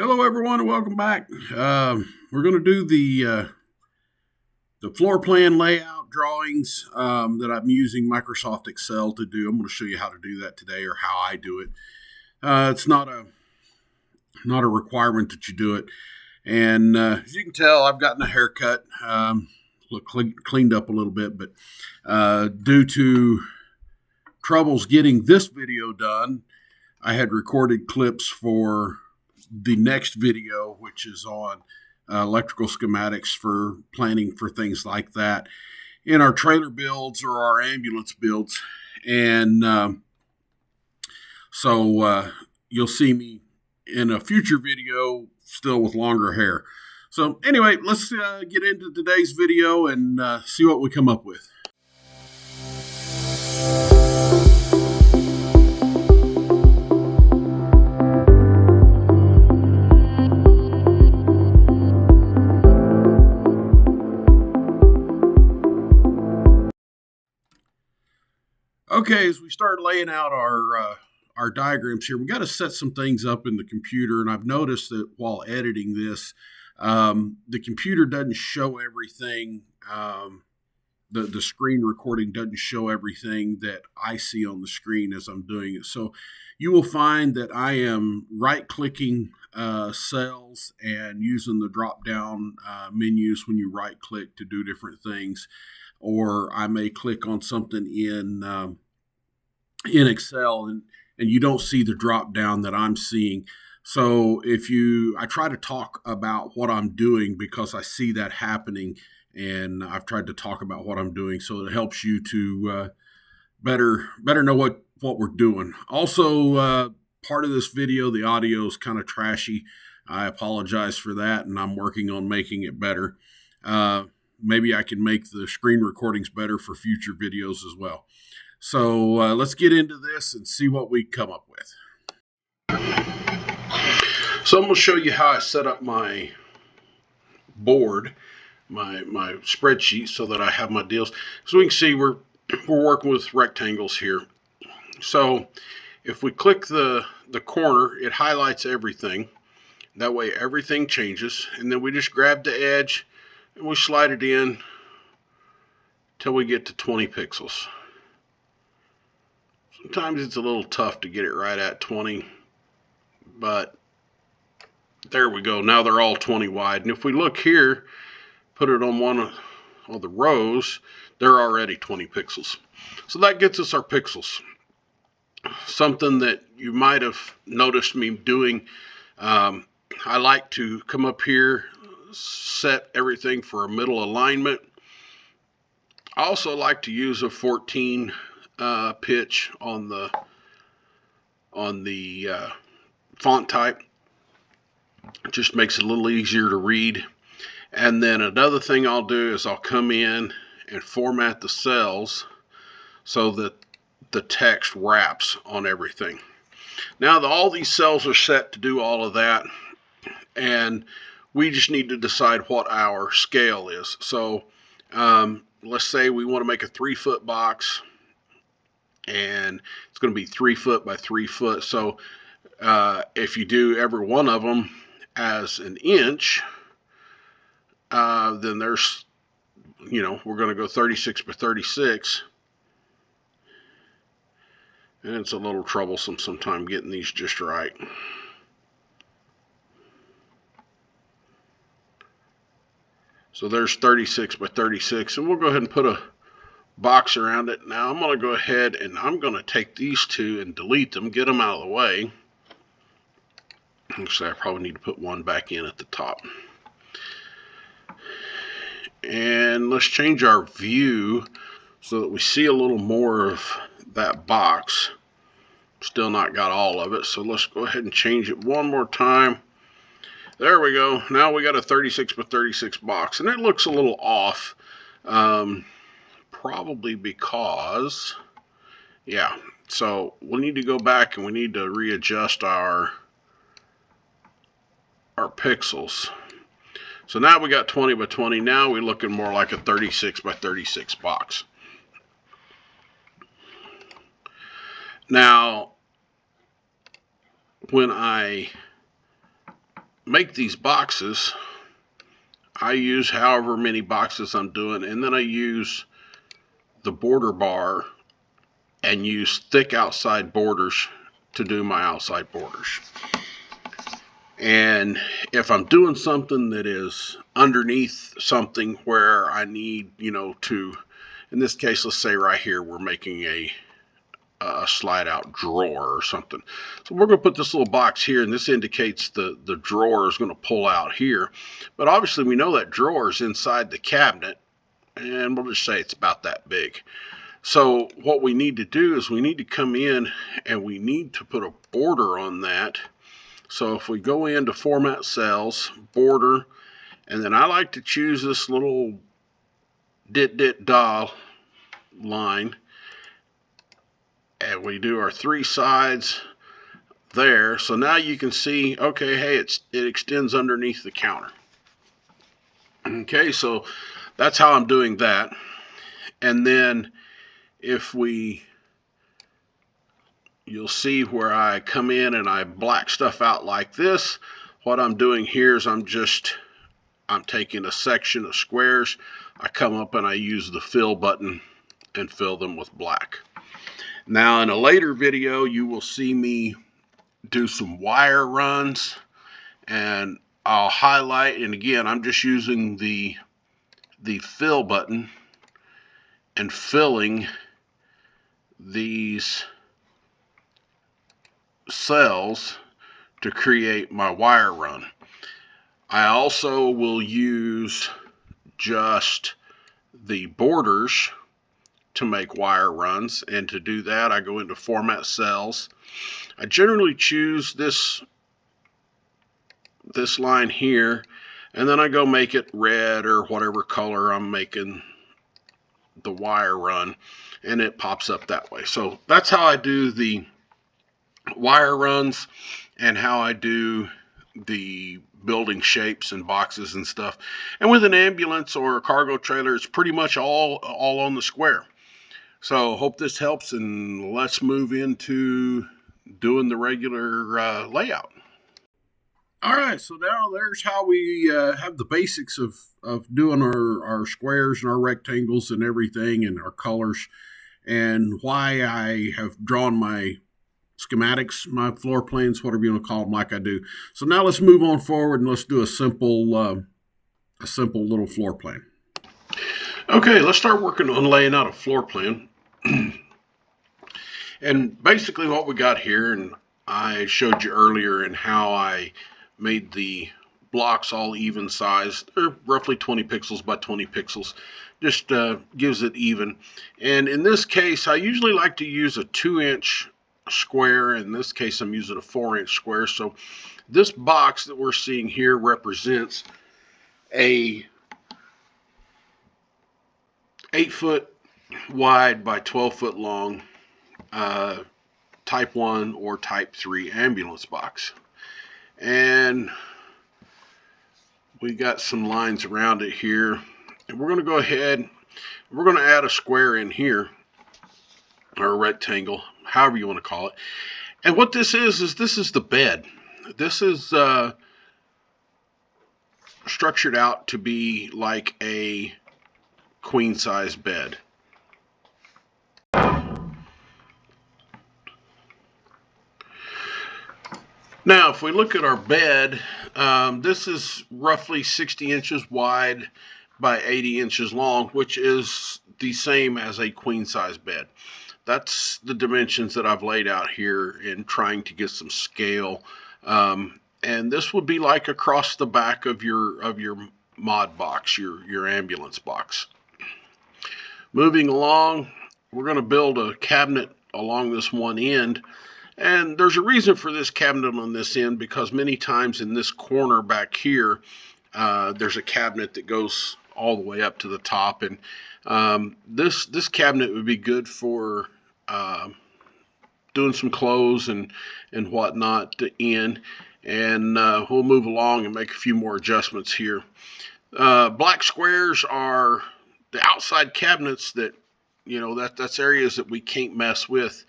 Hello, everyone, and welcome back. We're going to do the floor plan layout drawings that I'm using Microsoft Excel to do. I'm going to show you how to do that today, or how I do it. It's not a requirement that you do it. And as you can tell, I've gotten a haircut, cleaned up a little bit, but due to troubles getting this video done, I had recorded clips for the next video, which is on electrical schematics for planning for things like that in our trailer builds or our ambulance builds. And so you'll see me in a future video still with longer hair. So anyway, let's get into today's video and see what we come up with. Okay, as we start laying out our diagrams here, we got to set some things up in the computer. And I've noticed that while editing this, the computer doesn't show everything. The screen recording doesn't show everything that I see on the screen as I'm doing it. So you will find that I am right-clicking cells and using the drop-down menus when you right-click to do different things. Or I may click on something in Excel and you don't see the drop down that I'm seeing. So I try to talk about what I'm doing because I see that happening, and I've tried to talk about what I'm doing so it helps you to better know what we're doing. Also, part of this video, the audio is kind of trashy. I apologize for that, and I'm working on making it better. Maybe I can make the screen recordings better for future videos as well. So let's get into this and see what we come up with. So I'm going to show you how I set up my board, my spreadsheet, so that I have my deals. So we can see we're working with rectangles here. So if we click the corner, it highlights everything. That way everything changes. And then we just grab the edge and we slide it in till we get to 20 pixels. Sometimes it's a little tough to get it right at 20, but there we go. Now they're all 20 wide. And if we look here, put it on one of the rows, they're already 20 pixels. So that gets us our pixels. Something that you might have noticed me doing, I like to come up here, set everything for a middle alignment. I also like to use a 14 pitch on the font type. It just makes it a little easier to read. And then another thing I'll do is I'll come in and format the cells so that the text wraps on everything. Now all these cells are set to do all of that, and we just need to decide what our scale is. So let's say we want to make a 3-foot box, and it's going to be 3 foot by 3 foot. So if you do every one of them as an inch, then there's, we're going to go 36 by 36. And it's a little troublesome sometimes getting these just right. So there's 36 by 36, and we'll go ahead and put a box around it. Now I'm going to go ahead and I'm going to take these two and delete them, get them out of the way. Actually, I probably need to put one back in at the top. And let's change our view so that we see a little more of that box. Still not got all of it, so let's go ahead and change it one more time. There we go. Now we got a 36 by 36 box, and it looks a little off. Probably because, yeah, so we need to go back and we need to readjust our pixels. So now we got 20 by 20. Now we're looking more like a 36 by 36 box. Now, when I make these boxes, I use however many boxes I'm doing, and then I use the border bar and use thick outside borders to do my outside borders. And if I'm doing something that is underneath something where I need, to, in this case, let's say right here, we're making a slide out drawer or something. So we're going to put this little box here, and this indicates the drawer is going to pull out here. But obviously we know that drawer is inside the cabinet, and we'll just say it's about that big. So what we need to do is we need to come in and we need to put a border on that. So if we go into Format Cells, Border, and then I like to choose this little dit-dit-da line, and we do our 3 sides there. So now you can see, okay, hey, it extends underneath the counter. Okay, so that's how I'm doing that. And then if you'll see where I come in and I black stuff out like this. What I'm doing here is I'm taking a section of squares. I come up and I use the fill button and fill them with black. Now in a later video you will see me do some wire runs, and I'll highlight, and again I'm just using the fill button and filling these cells to create my wire run. I also will use just the borders to make wire runs, and to do that I go into Format Cells. I generally choose this line here, and then I go make it red or whatever color I'm making the wire run, and it pops up that way. So that's how I do the wire runs and how I do the building shapes and boxes and stuff. And with an ambulance or a cargo trailer, it's pretty much all on the square. So hope this helps, and let's move into doing the regular layout. All right, so now there's how we have the basics of doing our squares and our rectangles and everything, and our colors, and why I have drawn my schematics, my floor plans, whatever you want to call them, like I do. So now let's move on forward and let's do a simple little floor plan. Okay, let's start working on laying out a floor plan. And basically what we got here, and I showed you earlier in how I made the blocks all even sized. They're roughly 20 pixels by 20 pixels. Just gives it even. And in this case, I usually like to use a 2-inch square. In this case, I'm using a 4-inch square. So this box that we're seeing here represents a 8-foot wide by 12-foot long type 1 or type 3 ambulance box. And we got some lines around it here. And we're going to go ahead, we're going to add a square in here, or a rectangle, however you want to call it. And what this is this is the bed. This is structured out to be like a queen size bed. Now, if we look at our bed, this is roughly 60 inches wide by 80 inches long, which is the same as a queen size bed. That's the dimensions that I've laid out here in trying to get some scale. And this would be like across the back of your mod box, your ambulance box. Moving along, we're going to build a cabinet along this one end. And there's a reason for this cabinet on this end, because many times in this corner back here, there's a cabinet that goes all the way up to the top. And this cabinet would be good for doing some clothes and whatnot in. And we'll move along and make a few more adjustments here. Black squares are the outside cabinets that, that's areas that we can't mess with.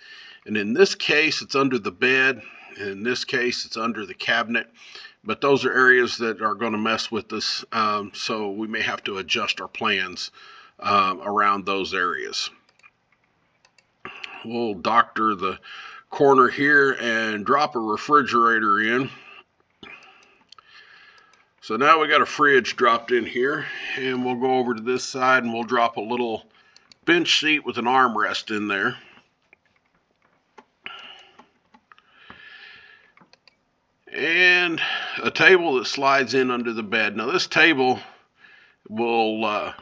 And in this case, it's under the bed. And in this case, it's under the cabinet. But those are areas that are going to mess with us, so we may have to adjust our plans around those areas. We'll doctor the corner here and drop a refrigerator in. So now we got a fridge dropped in here, and we'll go over to this side and we'll drop a little bench seat with an armrest in there. And a table that slides in under the bed. Now this table will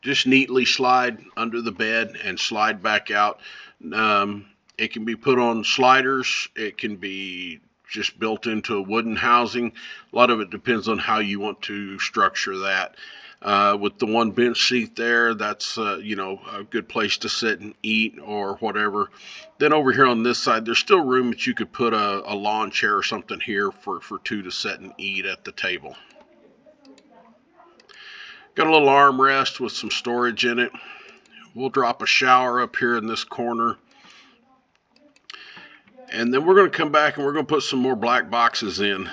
just neatly slide under the bed and slide back out. It can be put on sliders. It can be just built into a wooden housing. A lot of it depends on how you want to structure that. With the one bench seat there, that's a good place to sit and eat or whatever. Then over here on this side, there's still room that you could put a lawn chair or something here for two to sit and eat at the table. Got a little armrest with some storage in it. We'll drop a shower up here in this corner. And then we're going to come back and we're going to put some more black boxes in.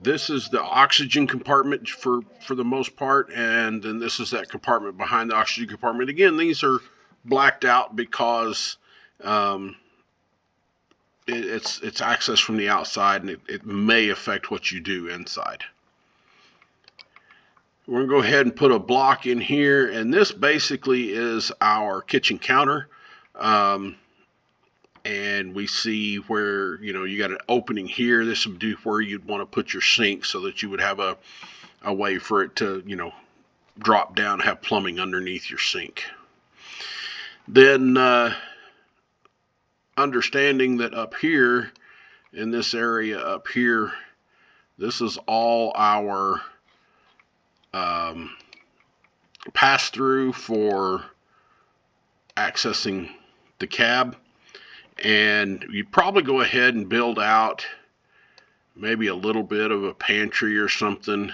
This is the oxygen compartment for the most part, and then this is that compartment behind the oxygen compartment. Again, these are blacked out because it's access from the outside, and it may affect what you do inside. We're going to go ahead and put a block in here, and this basically is our kitchen counter. And we see where, you got an opening here. This would be where you'd want to put your sink so that you would have a way for it to, drop down, have plumbing underneath your sink. Then understanding that up here, in this area up here, this is all our pass-through for accessing the cab. And you probably go ahead and build out maybe a little bit of a pantry or something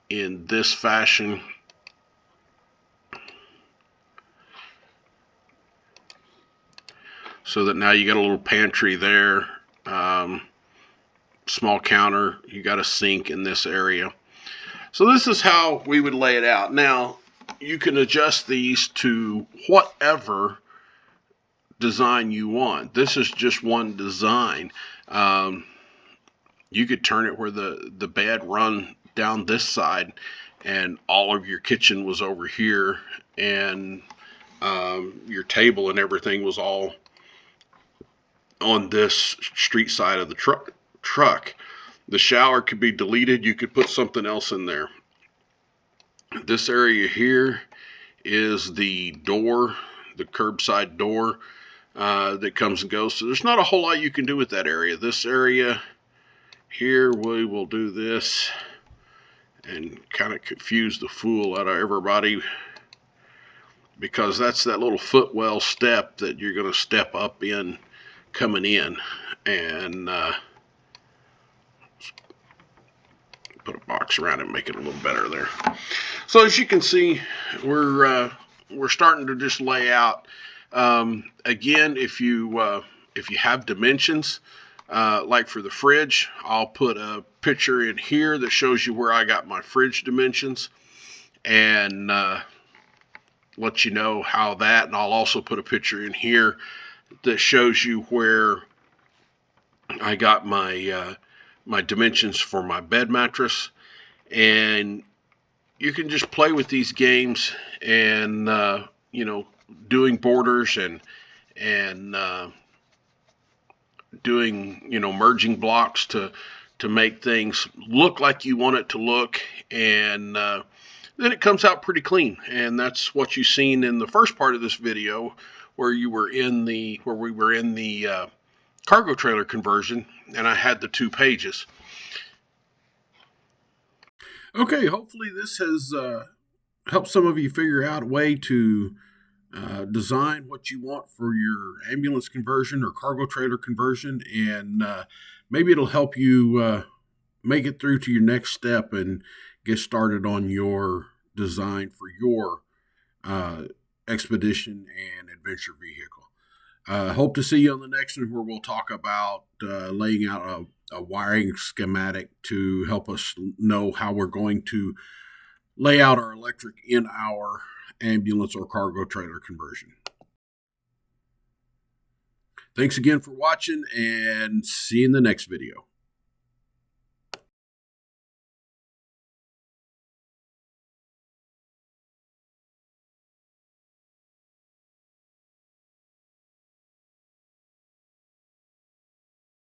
in this fashion. So that now you got a little pantry there, small counter, you got a sink in this area. So this is how we would lay it out. Now, you can adjust these to whatever design you want. This is just one design. You could turn it where the bed run down this side and all of your kitchen was over here, and your table and everything was all on this street side of the truck. The shower could be deleted. You could put something else in there. This area here is the door, the curbside door that comes and goes. So there's not a whole lot you can do with that area. This area here, we will do this and kind of confuse the fool out of everybody, because that's that little footwell step that you're going to step up in coming in. And put a box around it and make it a little better there. So as you can see, we're starting to just lay out. Again, if you have dimensions, like for the fridge, I'll put a picture in here that shows you where I got my fridge dimensions, and let you know how that. And I'll also put a picture in here that shows you where I got my my dimensions for my bed mattress. And you can just play with these games and doing borders and doing merging blocks to make things look like you want it to look, and then it comes out pretty clean. And that's what you've seen in the first part of this video, where we were in the cargo trailer conversion, and I had the 2 pages. Okay, hopefully this has helped some of you figure out a way to design what you want for your ambulance conversion or cargo trailer conversion, and maybe it'll help you make it through to your next step and get started on your design for your expedition and adventure vehicle. Hope to see you on the next one where we'll talk about laying out a wiring schematic to help us know how we're going to lay out our electric in our ambulance or cargo trailer conversion. Thanks again for watching, and see you in the next video.